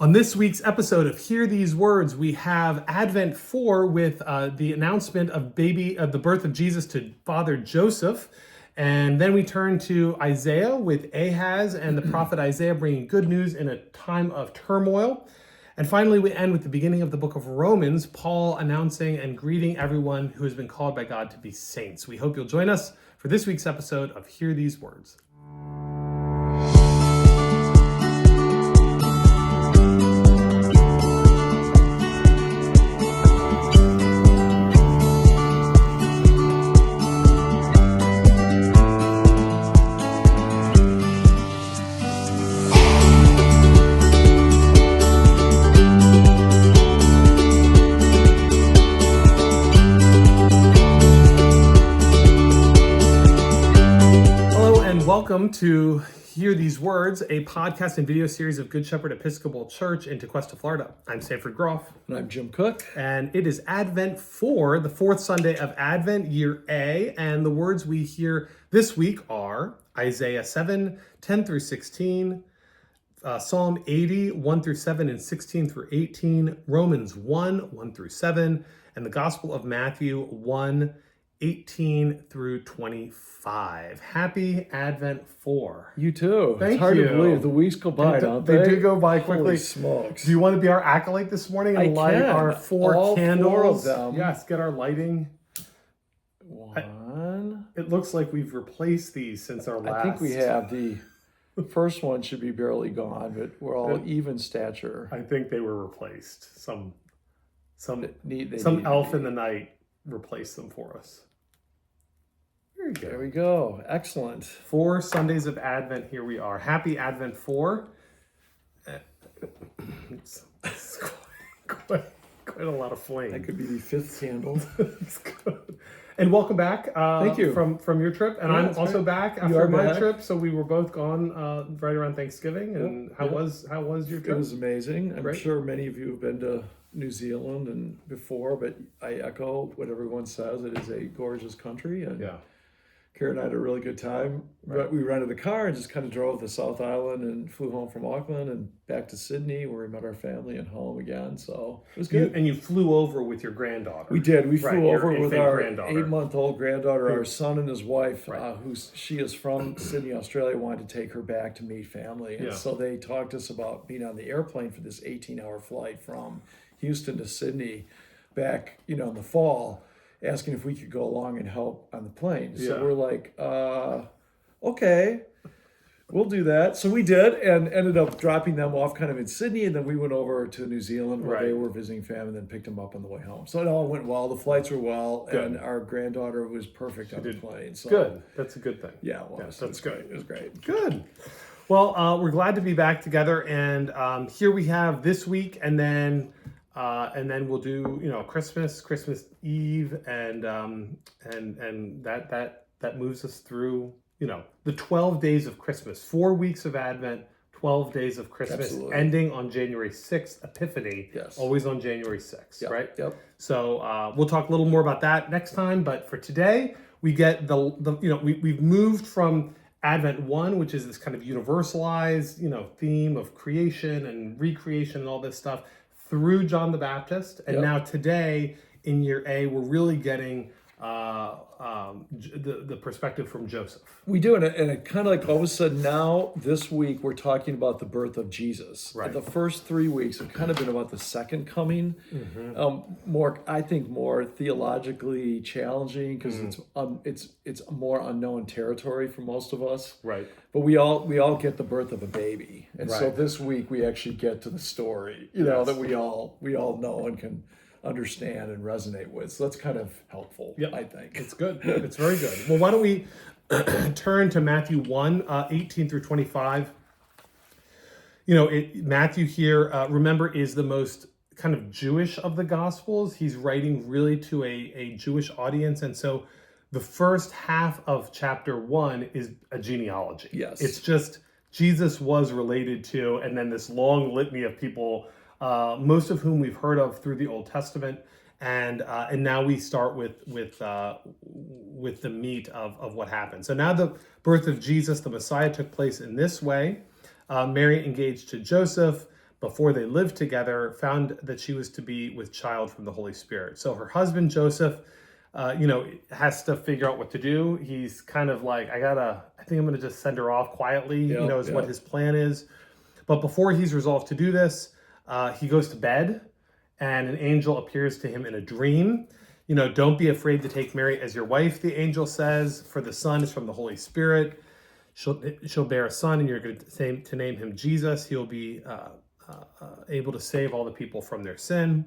On this week's episode of Hear These Words, we have Advent 4 with the announcement of the birth of Jesus to Father Joseph. And then we turn to Isaiah with Ahaz and the prophet Isaiah bringing good news in a time of turmoil. And finally, we end with the beginning of the book of Romans, Paul announcing and greeting everyone who has been called by God to be saints. We hope you'll join us for this week's episode of Hear These Words. Welcome to Hear These Words, a podcast and video series of Good Shepherd Episcopal Church in Tequesta, Florida. I'm Sanford Groff. And I'm Jim Cook. And it is Advent 4, the fourth Sunday of Advent, year A. And the words we hear this week are Isaiah 7, 10 through 16, Psalm 80, 1 through 7 and 16 through 18, Romans 1, 1 through 7, and the Gospel of Matthew 1, 18 through 25. Happy Advent 4. You too. Thank it's hard you. to believe the weeks go by, don't they? They do go by quickly. Holy smokes. Do you want to be our acolyte this morning and light our All candles? Four of them. Yes, get our lighting. One. It looks like we've replaced these since our last. I think we have. The first one should be barely gone, but we're all even stature. I think they were replaced. Some They elf in the night replaced them for us. Very good. There we go. Excellent. 4 Sundays of Advent, here we are. Happy Advent 4. It's quite a lot of flame. That could be the fifth candle. It's good. And welcome back. Thank you. From your trip. And I'm also back after my trip. So we were both gone right around Thanksgiving. And how was your trip? It was amazing. I'm Great. sure many of you have been to New Zealand and before, but I echo what everyone says. It is a gorgeous country. And Yeah. Karen and I had a really good time. Right. We rented a car and just kind of drove to South Island and flew home from Auckland and back to Sydney where we met our family and home again. So it was good. And you flew over with your granddaughter. We did. We flew your over with infant our granddaughter. 8-month-old granddaughter, our son and his wife, Right. she is from Sydney, Australia, wanted to take her back to meet family. And Yeah. so they talked to us about being on the airplane for this 18-hour flight from Houston to Sydney back, in the fall, asking if we could go along and help on the plane. So Yeah. we're like, okay, we'll do that. So we did and ended up dropping them off kind of in Sydney. And then we went over to New Zealand where they were visiting family and then picked them up on the way home. So it all went well. The flights were well. Good. And our granddaughter was perfect on the plane. So Good. That's a good thing. Yeah, it was. That's good. It was great. Good. Well, we're glad to be back together. And here we have this week and then we'll do, Christmas Eve, and that moves us through, the 12 days of Christmas, 4 weeks of Advent, 12 days of Christmas, Absolutely. ending on January 6th, Epiphany, Yes. always on January 6th, Yep. right? Yep. So we'll talk a little more about that next time, but for today, we get we've moved from Advent 1, which is this kind of universalized, theme of creation and recreation and all this stuff, through John the Baptist. And now today in year A, we're really getting the perspective from Joseph. We do, and it kind of like all of a sudden now, this week, we're talking about the birth of Jesus. Right. The first 3 weeks have kind of been about the second coming. I think more theologically challenging because it's more unknown territory for most of us. Right. But we all get the birth of a baby, and so Right. this week we actually get to the story, that we all know and can understand and resonate with. So that's kind of helpful, I think. It's good. It's very good. Well, why don't we turn to Matthew 1, 18 through 25. Matthew here, remember, is the most kind of Jewish of the Gospels. He's writing really to a Jewish audience. And so the first half of chapter 1 is a genealogy. Yes. It's just Jesus was related to, and then this long litany of people, most of whom we've heard of through the Old Testament, and now we start with the meat of what happened. So now the birth of Jesus, the Messiah, took place in this way. Mary engaged to Joseph. before they lived together, found that she was to be with child from the Holy Spirit. So her husband, Joseph, has to figure out what to do. He's kind of like, I think I'm going to just send her off quietly, is what his plan is. But before he's resolved to do this, he goes to bed, and an angel appears to him in a dream. Don't be afraid to take Mary as your wife, the angel says, for the son is from the Holy Spirit. She'll bear a son, and you're going to name him Jesus. He'll be able to save all the people from their sin.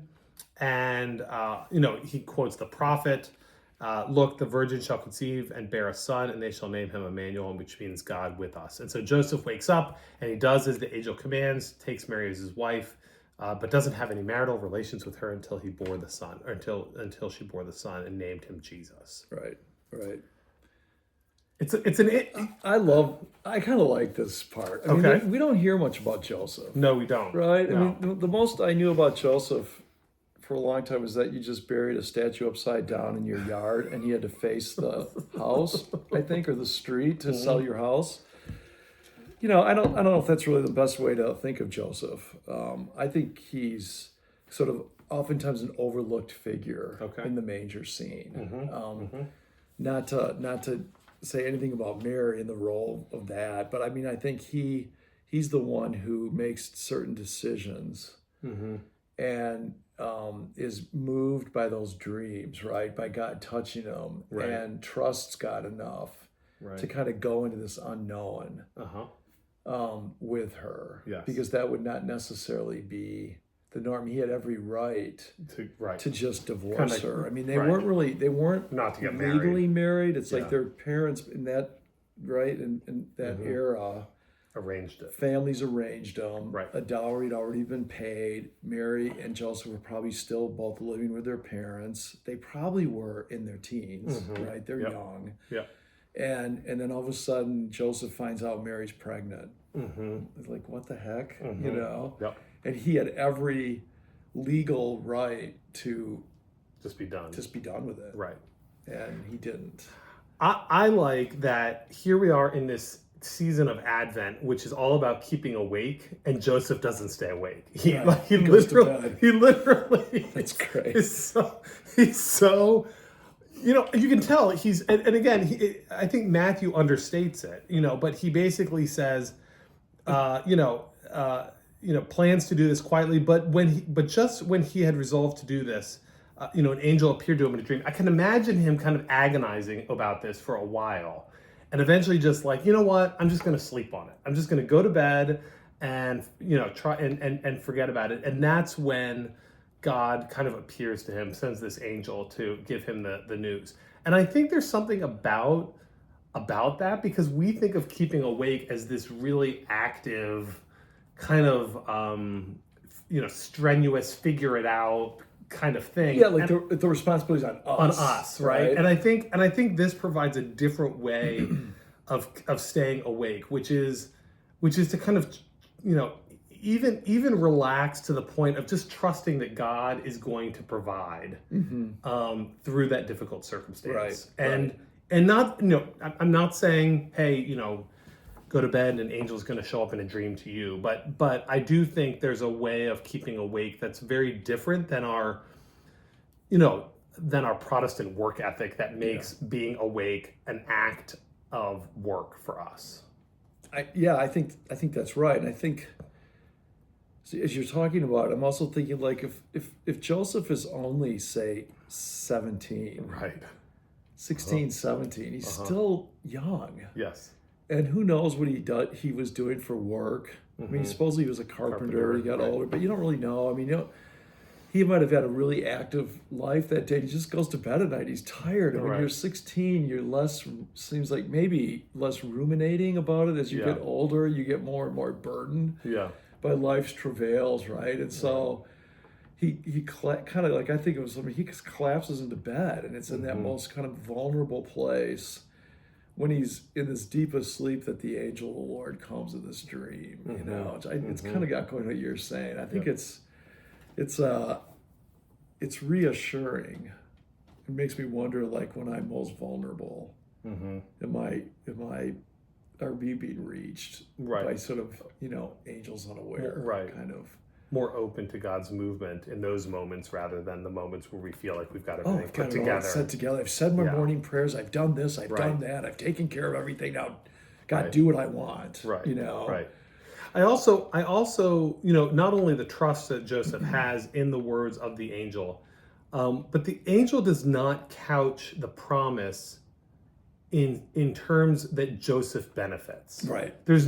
And, he quotes the prophet, look, the virgin shall conceive and bear a son, and they shall name him Emmanuel, which means God with us. And so Joseph wakes up, and he does as the angel commands, takes Mary as his wife, but doesn't have any marital relations with her until he bore the son, or until she bore the son and named him Jesus. Right. I kind of like this part. I mean, we don't hear much about Joseph. No, we don't. Right? No. I mean, the most I knew about Joseph for a long time was that you just buried a statue upside down in your yard and you had to face the house, I think, or the street to sell your house. I don't know if that's really the best way to think of Joseph. I think he's sort of oftentimes an overlooked figure in the manger scene. Not to say anything about Mary in the role of that, but I mean, I think he's the one who makes certain decisions and is moved by those dreams, right? By God touching him, and trusts God enough to kind of go into this unknown with her, because that would not necessarily be the norm. He had every right to just divorce her. I mean, they weren't not to get legally married. It's like their parents in that in that era arranged it. Families arranged them. A dowry had already been paid. Mary and Joseph were probably still both living with their parents. They probably were in their teens, right? They're young. And then all of a sudden, Joseph finds out Mary's pregnant. It's like, what the heck, And he had every legal right to just be done with it, right? And he didn't. I like that. Here we are in this season of Advent, which is all about keeping awake, and Joseph doesn't stay awake. He literally. That's great. He's so. You can tell and again, I think Matthew understates it, but he basically says, plans to do this quietly, but just when he had resolved to do this, an angel appeared to him in a dream. I can imagine him kind of agonizing about this for a while, and eventually just like, you know what, I'm just going to sleep on it. I'm just going to go to bed and, try and forget about it. And that's when God kind of appears to him, sends this angel to give him the news. And I think there's something about that, because we think of keeping awake as this really active kind of, strenuous, figure it out kind of thing. Yeah, like the responsibility's on us. Right? And I think this provides a different way of staying awake, which is to kind of, even relax to the point of just trusting that God is going to provide through that difficult circumstance. And not, I'm not saying, hey, go to bed and an angel's going to show up in a dream to you, but I do think there's a way of keeping awake that's very different than our Protestant work ethic that makes being awake an act of work for us. I think that's right. And I think, as you're talking about it, I'm also thinking, like, if Joseph is only, say, 17, 16, 17, he's still young. Yes. And who knows what he was doing for work. I mean, supposedly he was a carpenter. He got older, but you don't really know. I mean, he might have had a really active life that day. He just goes to bed at night. He's tired. And when you're 16, you're seems like maybe less ruminating about it. As you get older, you get more and more burdened by life's travails, right? And so he kind of, like, I think it was something, he just collapses into bed, and it's in that most kind of vulnerable place when he's in this deepest sleep that the angel of the Lord comes in this dream. It's kind of got going what you're saying. I think it's reassuring. It makes me wonder, like, when I'm most vulnerable, am I are we being reached Right. by sort of, angels unaware, Right. kind of. More open to God's movement in those moments rather than the moments where we feel like we've got Oh, everything I've put got it all together. set together. I've said my Yeah. morning prayers. I've done this. I've done Right. that. I've taken care of everything. Now, God, Right. do what I want. Right. Right. I also, not only the trust that Joseph has in the words of the angel, but the angel does not couch the promise in terms that Joseph benefits. Right. There's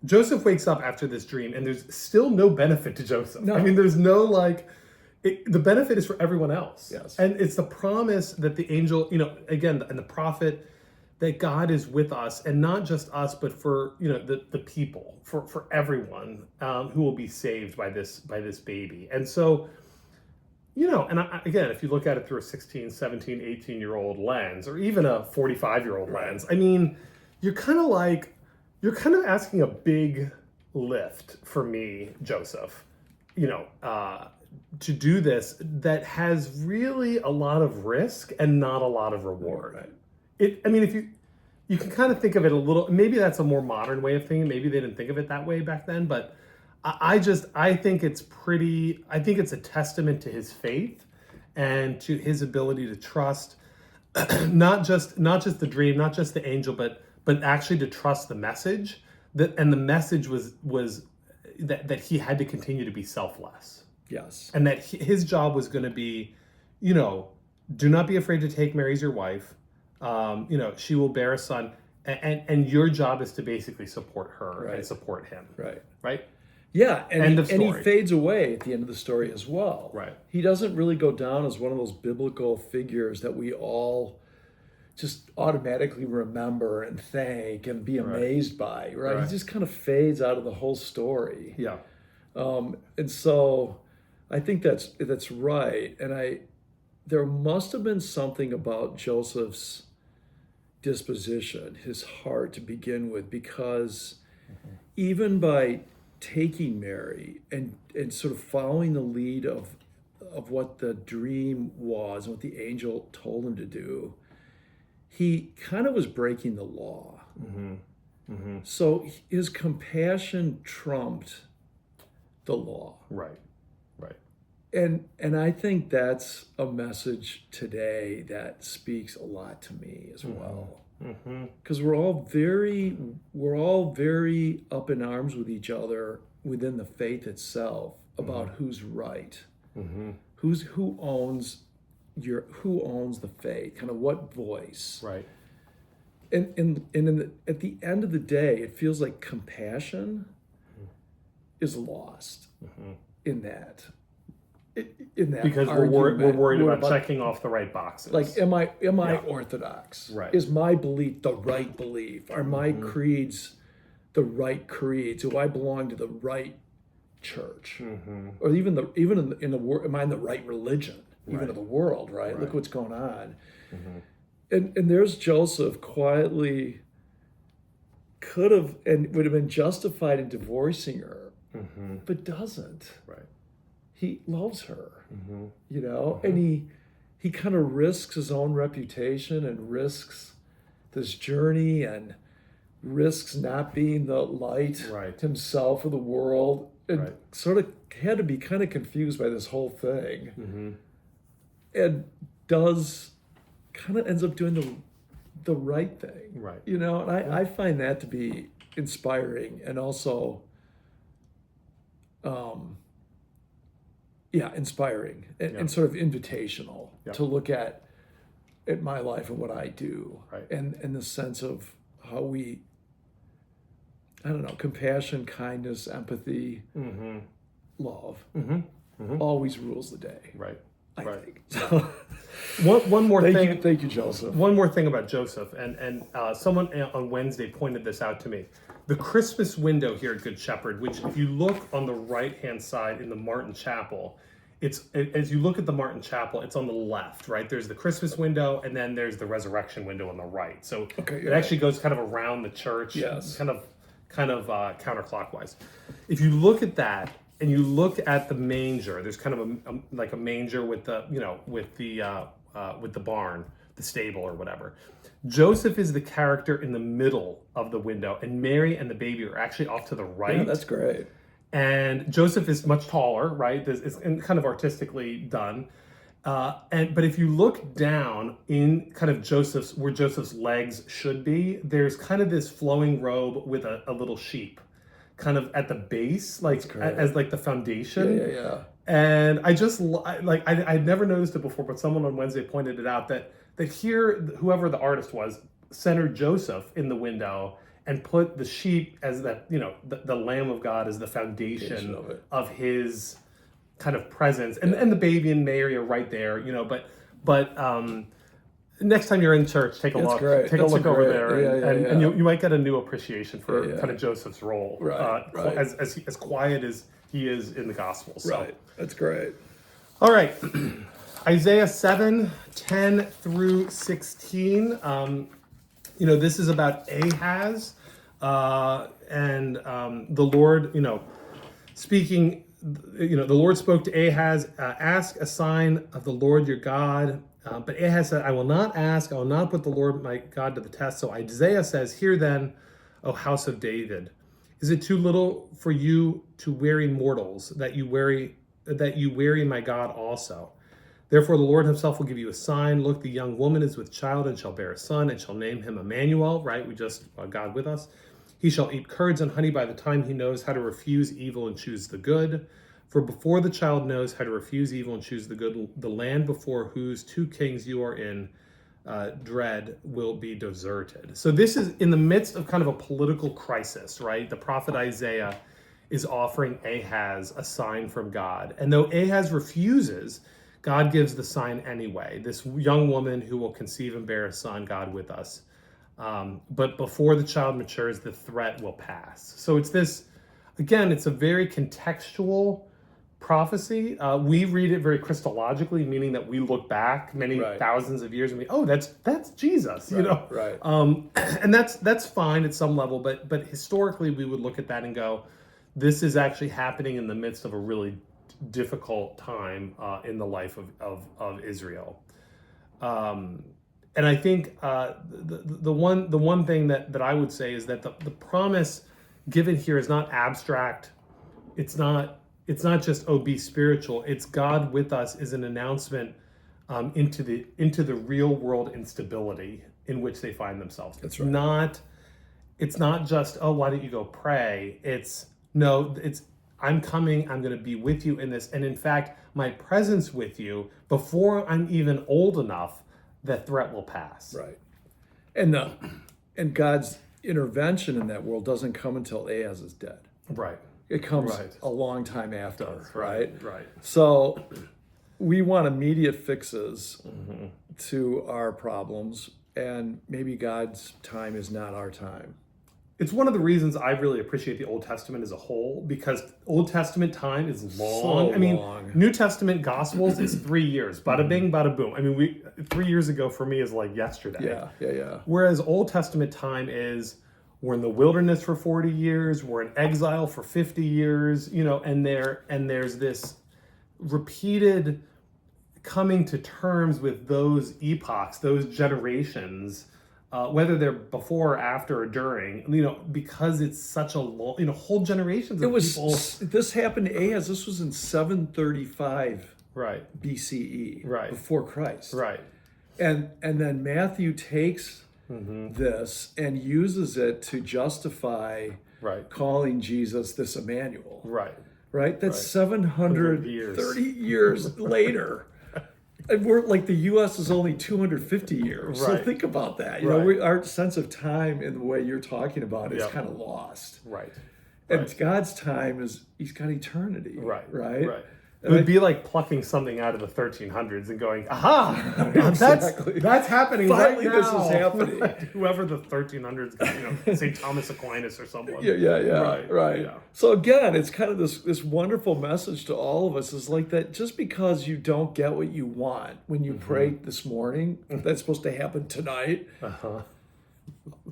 Joseph wakes up after this dream, and there's still no benefit to Joseph. No. I mean, there's no the benefit is for everyone else. Yes. And it's the promise that the angel, again, and the prophet, that God is with us, and not just us, but for the people, for everyone who will be saved by this baby. And so, and again, if you look at it through a 16, 17, 18-year-old lens, or even a 45-year-old lens, I mean, you're kind of asking a big lift for me, Joseph, to do this that has really a lot of risk and not a lot of reward. Right. If you can kind of think of it a little, maybe that's a more modern way of thinking. Maybe they didn't think of it that way back then, but I think it's a testament to his faith and to his ability to trust, not just the dream, not just the angel, but actually to trust the message and the message was that he had to continue to be selfless. Yes. And that his job was going to be, do not be afraid to take Mary as your wife. She will bear a son, and your job is to basically support her and support him. Right. Right. Yeah, End of and he story. fades away at the end of the story as well. Right. He doesn't really go down as one of those biblical figures that we all just automatically remember and thank and be amazed by, right? Right. He just kind of fades out of the whole story. Yeah. And so I think that's right. And there must have been something about Joseph's disposition, his heart to begin with, because even by taking Mary and sort of following the lead of what the dream was and what the angel told him to do, he kind of was breaking the law. So his compassion trumped the law. Right. And I think that's a message today that speaks a lot to me as well. Because we're all very up in arms with each other within the faith itself about who's right, who owns the faith, kind of what voice. Right. And at the end of the day, it feels like compassion is lost in that. Because we're worried about checking off the right boxes. Like, am I orthodox? Right. Is my belief the right belief? Are my creeds the right creeds? Do I belong to the right church? Or even in the world, am I in the right religion? Even in the world, right? Look what's going on. And there's Joseph quietly could have and would have been justified in divorcing her, but doesn't. Right. He loves her, and he kind of risks his own reputation and risks this journey and risks not being the light himself of the world, and sort of had to be kind of confused by this whole thing, and ends up doing the right thing, Right. And I find that to be inspiring and also inspiring and sort of invitational to look at my life and what I do, and the sense of how we, compassion, kindness, empathy, love, always rules the day. Right. I think. So, One more thing. Thank you, Joseph. One more thing about Joseph, and someone on Wednesday pointed this out to me. The Christmas window here at Good Shepherd, which if you look on the right-hand side in the Martin Chapel, as you look at the Martin Chapel, it's on the left, right? There's the Christmas window, and then there's the resurrection window on the right. So it actually goes kind of around the church, kind of counterclockwise. If you look at that, and you look at the manger, there's kind of like a manger with the with the barn. the stable or whatever. Joseph is the character in the middle of the window, and Mary and the baby are actually off to the right. Yeah, that's great. And Joseph is much taller, right? This is kind of artistically done. But if you look down in kind of where Joseph's legs should be, there's kind of this flowing robe with a little sheep, kind of at the base, like as like the foundation. Yeah. And I just I'd never noticed it before, but someone on Wednesday pointed it out that here, whoever the artist was, centered Joseph in the window and put the sheep as that, the Lamb of God as the foundation of his kind of presence, and the baby and Mary are right there, but next time you're in church, take a look over there, and you might get a new appreciation for kind of Joseph's role, as quiet as he is in the Gospels. So. Right, that's great. All right, Isaiah 7:10 through 16. This is about Ahaz, and the Lord, speaking. The Lord spoke to Ahaz, ask a sign of the Lord your God. But Ahaz said, I will not ask, I will not put the Lord my God to the test. So Isaiah says, hear then, O house of David, is it too little for you to weary mortals, that you weary my God also? Therefore the Lord himself will give you a sign. Look, the young woman is with child and shall bear a son and shall name him Emmanuel, right? We just, God with us. He shall eat curds and honey by the time he knows how to refuse evil and choose the good. For before the child knows how to refuse evil and choose the good, the land before whose two kings you are in dread will be deserted. So this is in the midst of kind of a political crisis, right? The prophet Isaiah is offering Ahaz a sign from God. And though Ahaz refuses, God gives the sign anyway. This young woman who will conceive and bear a son, God with us. But before the child matures, the threat will pass. So it's this, again, it's a very contextual prophecy. We read it very Christologically, meaning that we look back many thousands of years and that's Jesus, Right. And that's fine at some level, but historically we would look at that and go, this is actually happening in the midst of a really difficult time in the life of Israel. And I think the one thing that I would say is that the promise given here is not abstract. It's not just be spiritual. It's God with us is an announcement into the real world instability in which they find themselves. That's right. It's not just why don't you go pray? It's I'm coming. I'm going to be with you in this, and in fact, my presence with you before I'm even old enough. That threat will pass. Right. And God's intervention in that world doesn't come until Ahaz is dead. Right. It comes a long time after, right? Right. So we want immediate fixes to our problems, and maybe God's time is not our time. It's one of the reasons I really appreciate the Old Testament as a whole, because Old Testament time is long. So long. New Testament Gospels is 3 years. Bada bing, bada boom. 3 years ago for me is like yesterday. Yeah. Whereas Old Testament time is, we're in the wilderness for 40 years, we're in exile for 50 years, and there's this repeated coming to terms with those epochs, those generations, whether they're before or after or during, because it's such a long, whole generations of people. This happened to Ahaz. This was in 735 BCE, before Christ. Right. And then Matthew takes this and uses it to justify calling Jesus this Emmanuel. Right? That's 730 years later. And we're like, the U.S. is only 250 years. So think about that. Our sense of time in the way you're talking about is kind of lost. And God's time he's got eternity. Right. It would be like plucking something out of the 1300s and going, aha, Exactly. that's happening Finally, right now. this is happening. Whoever the 1300s, St. Thomas Aquinas or someone. Right. Yeah. So again, it's kind of this wonderful message to all of us is like that. Just because you don't get what you want when you prayed this morning, that's supposed to happen tonight.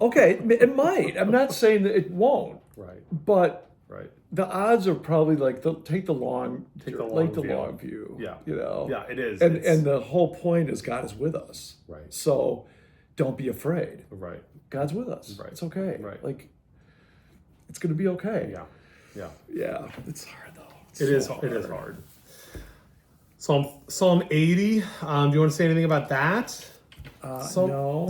Okay, it might. I'm not saying that it won't. Right. But the odds are probably like take the long the view. long view. Yeah. You know. Yeah, it is. And the whole point is God is with us. Right. So don't be afraid. Right. God's with us. Right. It's okay. Right. Like it's gonna be okay. Yeah. Yeah. Yeah. It's hard though. It is hard. Psalm 80. Do you want to say anything about that? No.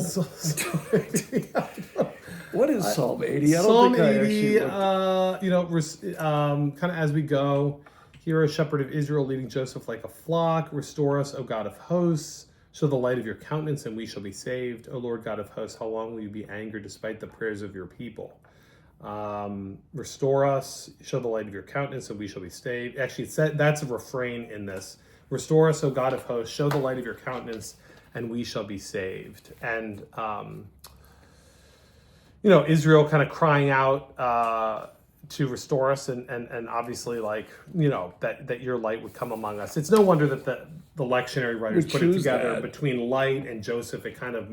What is Psalm 80? I don't Psalm think 80, I actually kind of as we go, hear a shepherd of Israel leading Joseph like a flock. Restore us, O God of hosts. Show the light of your countenance and we shall be saved. O Lord God of hosts, how long will you be angered despite the prayers of your people? Restore us, show the light of your countenance and we shall be saved. Actually, that's a refrain in this. Restore us, O God of hosts, show the light of your countenance and we shall be saved. And, Israel kind of crying out to restore us and obviously that your light would come among us. It's no wonder that the lectionary writers put it together between light and Joseph. It kind of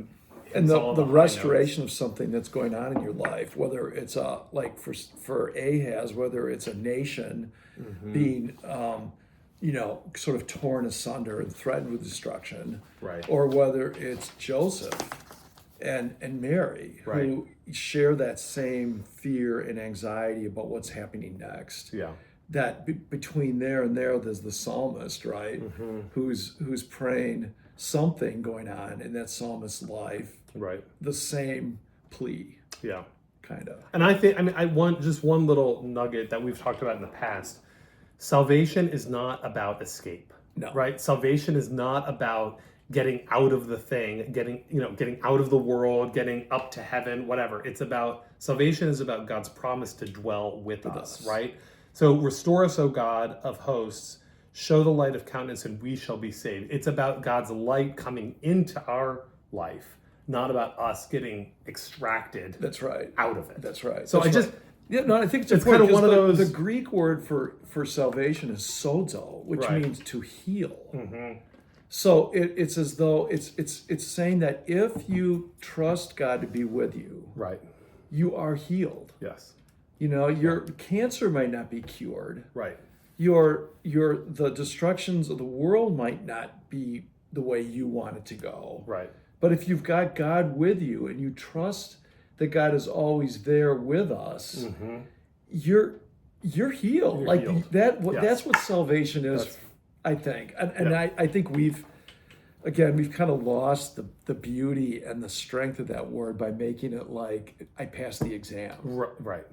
and the restoration of something that's going on in your life, whether it's like for Ahaz, whether it's a nation being sort of torn asunder and threatened with destruction, right, or whether it's Joseph and Mary who share that same fear and anxiety about what's happening next. Yeah. That between there and there's the psalmist, right? Who's praying something going on in that psalmist's life. Right. The same plea. Yeah. Kind of. And I want just one little nugget that we've talked about in the past. Salvation is not about escape. No. Right? Salvation is not about getting out of the thing, getting out of the world, getting up to heaven, whatever. Salvation is about God's promise to dwell with us, right? So restore us, O God of hosts, show the light of countenance and we shall be saved. It's about God's light coming into our life, not about us getting extracted out of it. That's right. So I think it's kind of one of those. The Greek word for salvation is sozo, which means to heal. So it's as though it's saying that if you trust God to be with you, right, you are healed. Yes. Your cancer might not be cured. Right. The destructions of the world might not be the way you want it to go. Right. But if you've got God with you and you trust that God is always there with us, you're healed. Healed. That's what salvation is, I think. And I think we've kind of lost the beauty and the strength of that word by making it like I passed the exam. Right.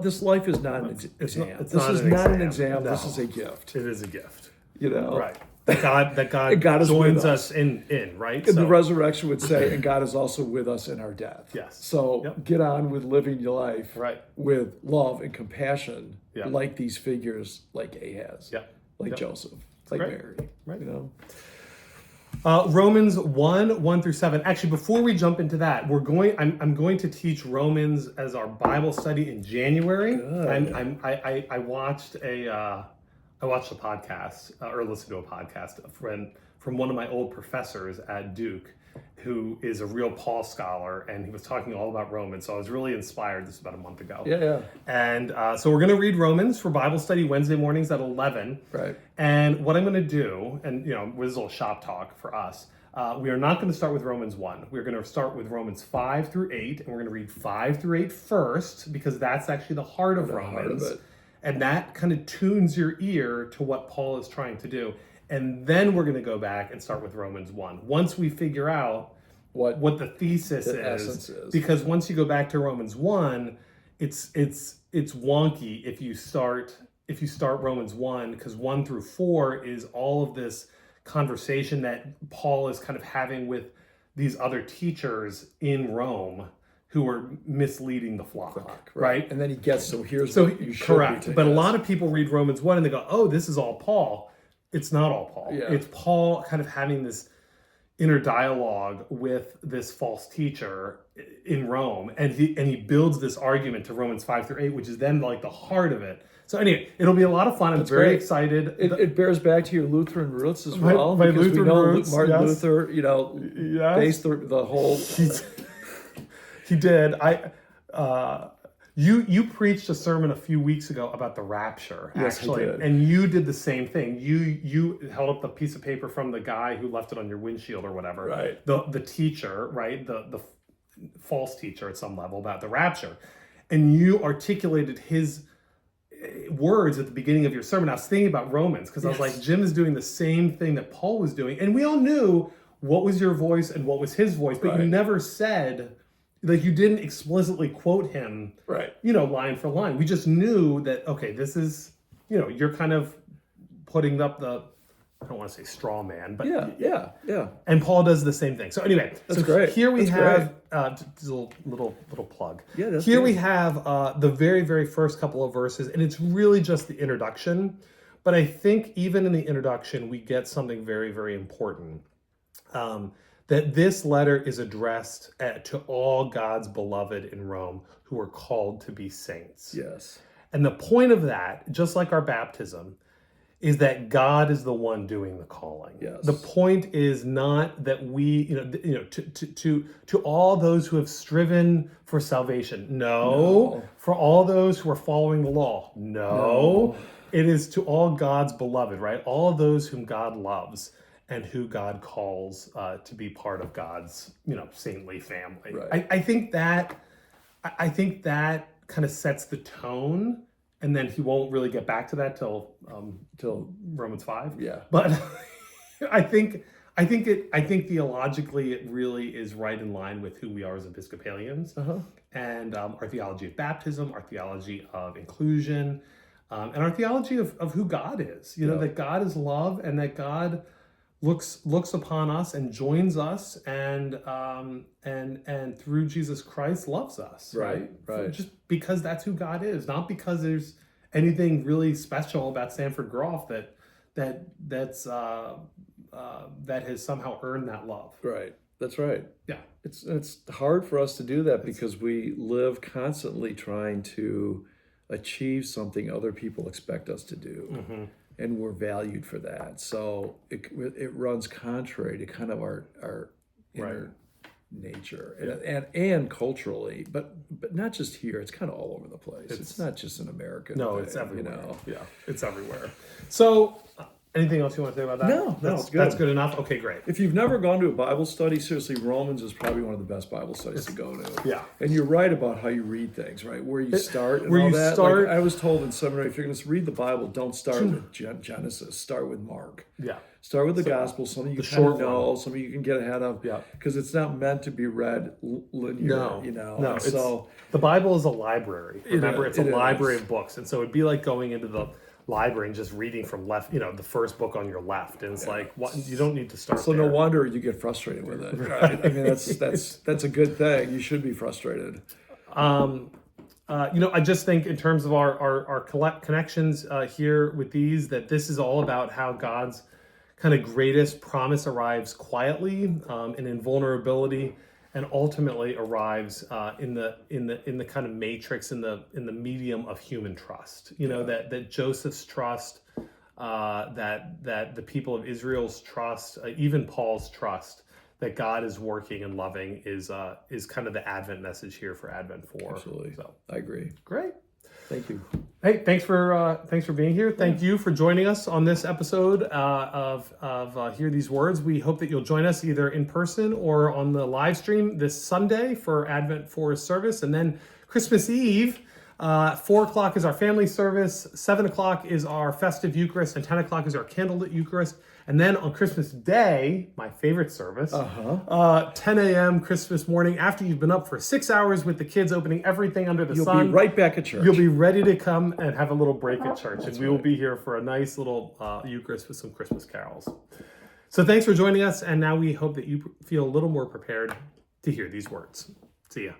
This life is not an exam. This is not an exam. No. This is a gift. It is a gift. Right. That God joins us in, right? And the resurrection would say, and God is also with us in our death. Yes. So get on with living your life with love and compassion, Yeah. like these figures, like Ahaz, like Joseph, like Mary. Right. Romans 1:1-7. Actually, before we jump into that, I'm going to teach Romans as our Bible study in January. Good. I watched a podcast or listened to a podcast from one of my old professors at Duke, who is a real Paul scholar, and he was talking all about Romans. So I was really inspired. This was about a month ago. Yeah. And so we're going to read Romans for Bible study Wednesday mornings at 11. Right. And what I'm going to do, and this is a little shop talk for us. We are not going to start with Romans 1. We're going to start with Romans 5-8, and we're going to read 5-8 first, because that's actually the heart of Romans. Heart of it. And that kind of tunes your ear to what Paul is trying to do. And then we're going to go back and start with Romans 1. Once we figure out what the thesis essence is. Because once you go back to Romans 1, it's wonky if you start Romans 1, because 1-4 is all of this conversation that Paul is kind of having with these other teachers in Rome who are misleading the flock, right? And then he gets, what you should be correct. taking. But a lot of people read Romans 1 and they go, oh, this is all Paul. It's not all Paul. Yeah. It's Paul kind of having this inner dialogue with this false teacher in Rome. And he builds this argument to Romans 5-8, which is then like the heart of it. So anyway, it'll be a lot of fun. I'm very excited. It bears back to your Lutheran roots as well. My because Lutheran we know roots, Martin yes. Luther, based the whole... He did. You preached a sermon a few weeks ago about the rapture, Yes, I actually, did. and you did the same thing. You held up the piece of paper from the guy who left it on your windshield or whatever. Right. The teacher, right? The false teacher at some level about the rapture, and you articulated his words at the beginning of your sermon. I was thinking about Romans because I was Yes. like, Jim is doing the same thing that Paul was doing, and we all knew what was your voice and what was his voice, but you Right. never said, like, you didn't explicitly quote him, Right. line for line. We just knew that, okay, this is, you're kind of putting up the, I don't want to say straw man, but Yeah. and Paul does the same thing. So anyway, That's great. Here we That's have just a little plug. Yeah, that's here good. we have the very, very first couple of verses, and it's really just the introduction. But I think even in the introduction, we get something very, very important. That this letter is addressed to all God's beloved in Rome who are called to be saints. Yes. And the point of that, just like our baptism, is that God is the one doing the calling. Yes. The point is not that we, to all those who have striven for salvation. No. For all those who are following the law. No. It is to all God's beloved, right? All of those whom God loves and who God calls to be part of God's, saintly family. Right. I think that kind of sets the tone. And then he won't really get back to that till Romans 5. Yeah. But I think theologically it really is right in line with who we are as Episcopalians, and our theology of baptism, our theology of inclusion, and our theology of who God is. That God is love, and that God looks upon us and joins us, and through Jesus Christ loves us, right? Just because that's who God is, not because there's anything really special about Sanford Groff that has somehow earned that love. Right. That's right. Yeah. It's hard for us to do that because we live constantly trying to achieve something other people expect us to do. And we're valued for that. So it runs contrary to kind of our inner nature and culturally, but not just here. It's kind of all over the place. It's not just an American thing, It's everywhere. You know? Yeah, it's everywhere. So anything else you want to say about that? No, it's good. That's good enough? Okay, great. If you've never gone to a Bible study, seriously, Romans is probably one of the best Bible studies to go to. Yeah. And you're right about how you read things, right? Where you start and where all you that. start- Like I was told in seminary, if you're going to read the Bible, don't start with Genesis. Start with Mark. Yeah. Start with the Gospel, something you kind short of know, something you can get ahead of. Yeah. Because it's not meant to be read linear, No. And It's, so the Bible is a library. Remember, it's a it library is. of books. And so it'd be like going into the library and just reading from left, the first book on your left. And it's like, what, you don't need to start so there. no wonder you get frustrated with it. Right? I mean, that's a good thing. You should be frustrated. I just think in terms of our connections here with these, that this is all about how God's kind of greatest promise arrives quietly and in vulnerability, and ultimately arrives in the kind of matrix, in the medium of human trust. That Joseph's trust, that the people of Israel's trust, even Paul's trust, that God is working and loving is kind of the Advent message here for Advent 4. Absolutely. So I agree. great. Thank you. Hey, thanks for being here. Thank you for joining us on this episode of Hear These Words. We hope that you'll join us either in person or on the live stream this Sunday for Advent 4 service, and then Christmas Eve. 4:00 is our family service, 7:00 is our festive Eucharist, and 10:00 is our candlelit Eucharist. And then on Christmas Day, my favorite service, 10 a.m. Christmas morning, after you've been up for 6 hours with the kids opening everything under the sun. You'll be right back at church. You'll be ready to come and have a little break at church. And we will be here for a nice little Eucharist with some Christmas carols. So thanks for joining us. And now we hope that you feel a little more prepared to hear these words. See ya.